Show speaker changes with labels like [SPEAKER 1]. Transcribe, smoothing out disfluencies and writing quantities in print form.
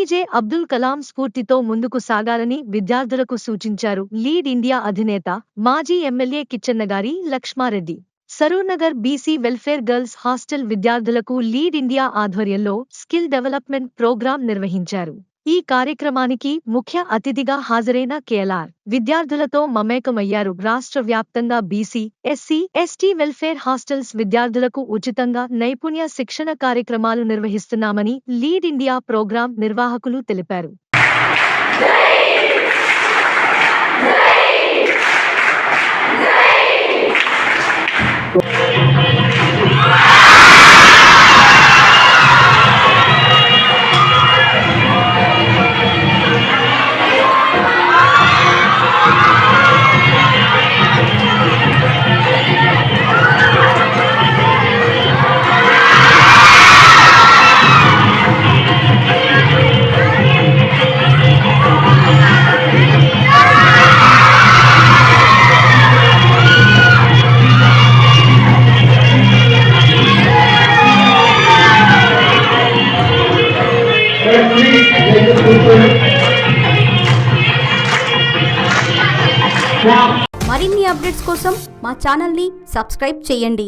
[SPEAKER 1] APJ Abdul Kalam స్ఫూర్తితో ముందుకు సాగాలని విద్యార్థులకు సూచించారు లీడ్ ఇండియా అధినేత, మాజీ MLA Kichchannagari Lakshmareddy. Saroornagar BC welfare girls hostel విద్యార్థులకు లీడ్ ఇండియా ఆధ్వర్యంలో స్కిల్ డెవలప్మెంట్ ప్రోగ్రాం నిర్వహించారు. ఈ కార్యక్రమానికి ముఖ్య అతిథిగా హాజరైన కేఎల్ఆర్ విద్యార్థులతో మమేకమయ్యారు. రాష్ట్ర వ్యాప్తంగా BC, SC, ST welfare hostels విద్యార్థులకు ఉచితంగా నైపుణ్య శిక్షణ కార్యక్రమాలు నిర్వహిస్తున్నామని లీడ్ ఇండియా ప్రోగ్రాం నిర్వాహకులు తెలిపారు.
[SPEAKER 2] మరిన్ని అప్డేట్స్ కోసం మా ఛానల్ని సబ్స్క్రైబ్ చేయండి.